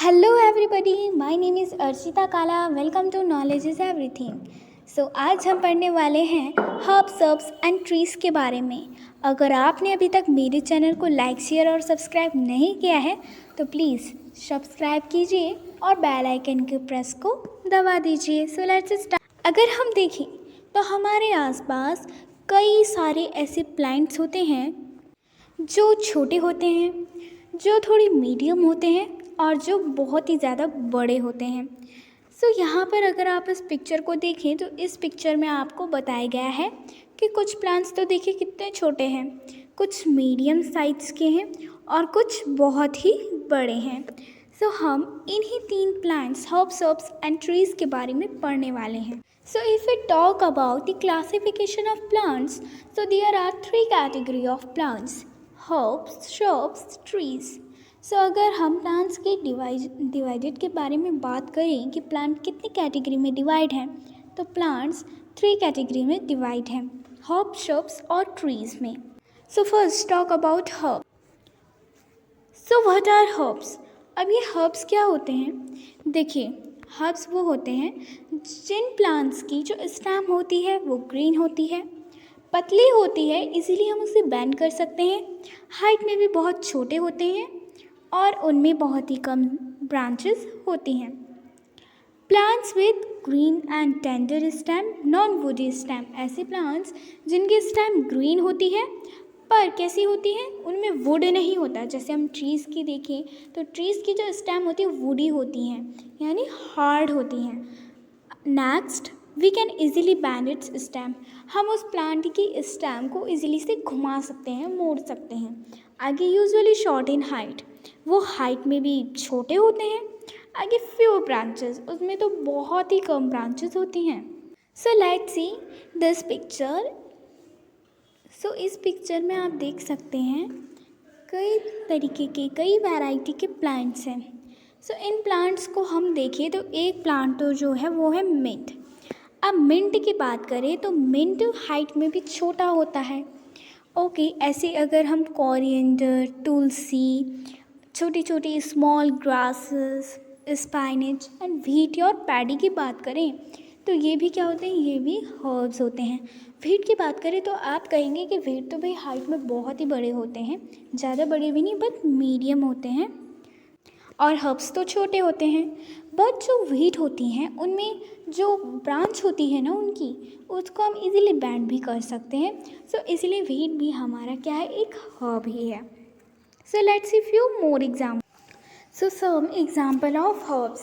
Hello everybody, my name is Arshita Kala. Welcome to knowledge is everything. So आज हम पढ़ने वाले हैं हर्ब्स एंड ट्रीज़ के बारे में। अगर आपने अभी तक मेरे चैनल को लाइक शेयर और सब्सक्राइब नहीं किया है तो प्लीज़ सब्सक्राइब कीजिए और बेल आइकन के प्रेस को दबा दीजिए। So let's start. अगर हम देखें तो हमारे आसपास कई सारे ऐसे प्लांट्स होते हैं जो छोटे होते हैं, जो थोड़ी मीडियम होते हैं और जो बहुत ही ज़्यादा बड़े होते हैं। यहाँ पर अगर आप इस पिक्चर को देखें तो इस पिक्चर में आपको बताया गया है कि कुछ प्लांट्स तो देखिए कितने छोटे हैं, कुछ मीडियम साइज के हैं और कुछ बहुत ही बड़े हैं। हम इन्हीं तीन प्लांट्स हर्ब्स एंड ट्रीज़ के बारे में पढ़ने वाले हैं। If we talk about the classification of plants, so there are three category of plants: herbs, shrubs, trees. अगर हम प्लांट्स के डिवाइडेड के बारे में बात करें कि प्लांट कितनी कैटेगरी में डिवाइड हैं, तो प्लांट्स थ्री कैटेगरी में डिवाइड हैं: हर्ब, श्रब्स और ट्रीज में। First talk about herb. What are herbs? अब ये हर्ब्स क्या होते हैं? देखिए, हर्ब्स वो होते हैं जिन प्लांट्स की जो स्टेम होती है वो ग्रीन होती है, पतली होती है, इसीलिए हम उसे बेंड कर सकते हैं, हाइट में भी बहुत छोटे होते हैं और उनमें बहुत ही कम ब्रांचेस होती हैं। Plants with green and tender stem, non woody stem. ऐसे प्लांट्स जिनकी स्टेम ग्रीन होती है पर कैसी होती है, उनमें वुड नहीं होता। जैसे हम ट्रीज़ की देखें तो ट्रीज़ की जो स्टेम होती है वुडी होती हैं, यानी हार्ड होती हैं। Next, we can easily bend its stem. हम उस प्लांट की स्टेम को इजीली से घुमा सकते हैं, मोड़ सकते हैं। आगे, यूजुअली शॉर्ट इन हाइट, वो हाइट में भी छोटे होते हैं। आगे, फ्यू ब्रांचेस, उसमें तो बहुत ही कम ब्रांचेस होती हैं। Let's see this picture. इस पिक्चर में आप देख सकते हैं कई तरीके के, कई वैरायटी के प्लांट्स हैं। इन प्लांट्स को हम देखें तो एक प्लांट तो जो है वो है मिंट। अब मिंट की बात करें तो मिंट हाइट में भी छोटा होता है। ऐसे अगर हम कोरिएंडर, तुलसी, छोटी छोटी स्मॉल ग्रासेस, स्पाइनेच एंड व्हीट और पैडी की बात करें तो ये भी क्या होते हैं, ये भी हर्ब्स होते हैं। व्हीट की बात करें तो आप कहेंगे कि व्हीट तो भाई हाइट में बहुत ही बड़े होते हैं, ज़्यादा बड़े भी नहीं बट मीडियम होते हैं, और हर्ब्स तो छोटे होते हैं। बट जो व्हीट होती हैं उनमें जो ब्रांच होती है ना उनकी, उसको हम इजीली बैंड भी कर सकते हैं। इसीलिए व्हीट भी हमारा क्या है, एक हर्ब ही है। Let's see few more example. Some example of herbs.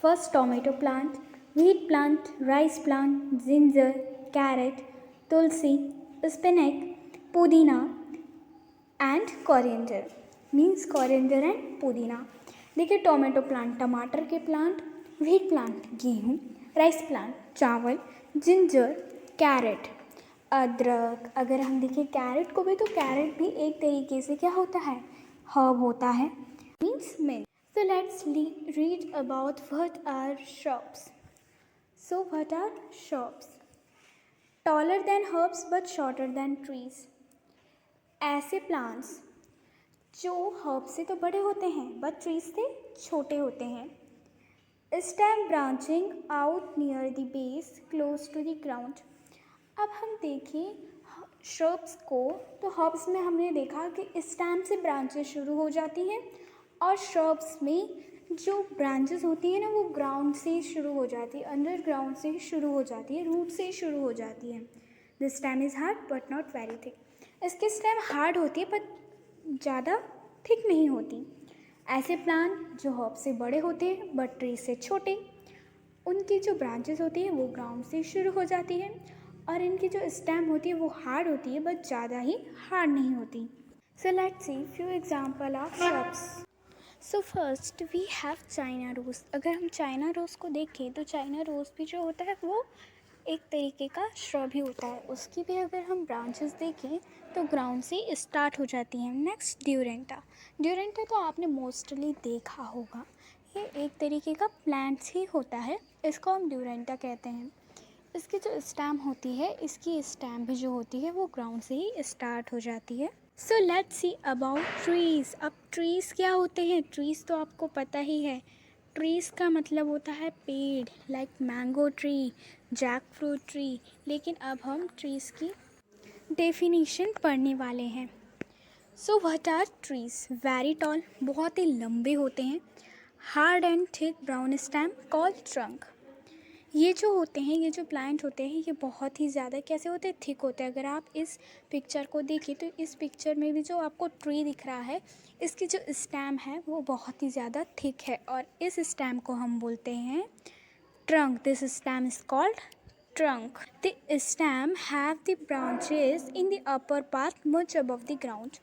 First, tomato plant, wheat plant, rice plant, ginger, carrot, tulsi, spinach, pudina and coriander. Means coriander and pudina. देखिए, टोमेटो प्लांट टमाटर के plant, wheat plant गेहूँ, rice plant चावल, ginger carat अदरक। अगर हम देखें carat को भी, तो कैरेट भी एक तरीके से क्या होता है, हर्ब होता है, means mint. Let's read about what are shrubs. What are shrubs? Taller than herbs but shorter than trees. ऐसे plants जो herbs से तो बड़े होते हैं but trees से छोटे होते हैं। Stem branching out near the base, close to the ground. अब हम देखें shrubs को, तो herbs में हमने देखा कि stem से branches शुरू हो जाती हैं और श्रब्स में जो ब्रांचेस होती है ना वो ग्राउंड से शुरू हो जाती है, अंडरग्राउंड से शुरू हो जाती है, रूट से शुरू हो जाती है। This stem is hard but not very thick. इसकी स्टेम हार्ड होती है पर ज़्यादा थिक नहीं होती। ऐसे प्लांट जो हर्ब से बड़े होते हैं बट ट्री से छोटे, उनकी जो ब्रांचेस होती है वो ग्राउंड से शुरू हो जाती है और इनकी जो स्टेम होती है वो हार्ड होती है बट ज़्यादा ही हार्ड नहीं होती। Let's see few example of shrubs. First we have China rose. अगर हम चाइना रोज़ को देखें तो चाइना रोज़ भी जो होता है वो एक तरीके का श्रब ही होता है। उसकी भी अगर हम ब्रांचेस देखें तो ग्राउंड से स्टार्ट हो जाती हैं। नेक्स्ट, ड्यूरेंटा। ड्यूरेंटा तो आपने मोस्टली देखा होगा, ये एक तरीके का प्लांट्स ही होता है, इसको हम ड्यूरेंटा कहते हैं। इसकी जो स्टेम होती है, इसकी स्टेम भी जो होती है वो ग्राउंड से ही स्टार्ट हो जाती है। Let's see about trees. अब ट्रीज़ क्या होते हैं? ट्रीज़ तो आपको पता ही है, ट्रीज़ का मतलब होता है पेड़, like mango tree, jackfruit tree. लेकिन अब हम ट्रीज़ की डेफिनेशन पढ़ने वाले हैं। So what are trees? Very tall, बहुत ही लंबे होते हैं। Hard and thick brown stem called trunk. ये जो होते हैं, ये जो प्लांट होते हैं, ये बहुत ही ज़्यादा कैसे होते हैं? थिक होते हैं। अगर आप इस पिक्चर को देखिए तो इस पिक्चर में भी जो आपको ट्री दिख रहा है, इसकी जो स्टेम है वो बहुत ही ज़्यादा थिक है और इस स्टेम को हम बोलते हैं trunk. This stem is called trunk. The stem have the branches in the upper part much above the ground.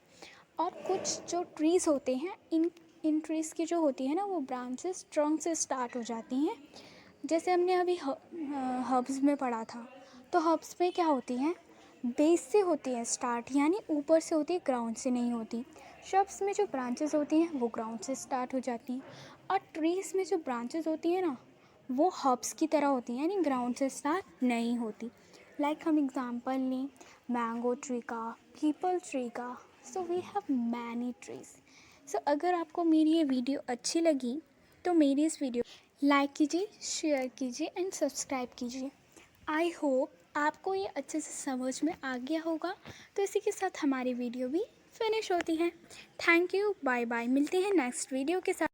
और कुछ जो ट्रीज़ होते हैं, इन ट्रीज़ की जो होती है ना, वो ब्रांचेस ट्रंक से स्टार्ट हो जाती हैं। जैसे हमने अभी हर्ब्स में पढ़ा था, तो हर्ब्स में क्या होती हैं? बेस से होती है स्टार्ट, यानी ऊपर से होती है, ग्राउंड से नहीं होती। श्रब्स में जो ब्रांचेस होती हैं वो ग्राउंड से स्टार्ट हो जाती हैं, और ट्रीज़ में जो ब्रांचेस होती हैं ना, वो हर्ब्स की तरह होती हैं, यानी ग्राउंड से स्टार्ट नहीं होती। लाइक हम एग्जांपल लें मैंगो ट्री का, पीपल ट्री का। So we have many trees. So अगर आपको मेरी ये वीडियो अच्छी लगी तो मेरी इस वीडियो लाइक कीजिए, शेयर कीजिए एंड सब्सक्राइब कीजिए। आई होप आपको ये अच्छे से समझ में आ गया होगा। तो इसी के साथ हमारी वीडियो भी फिनिश होती है। Thank you, bye bye. मिलते हैं नेक्स्ट वीडियो के साथ।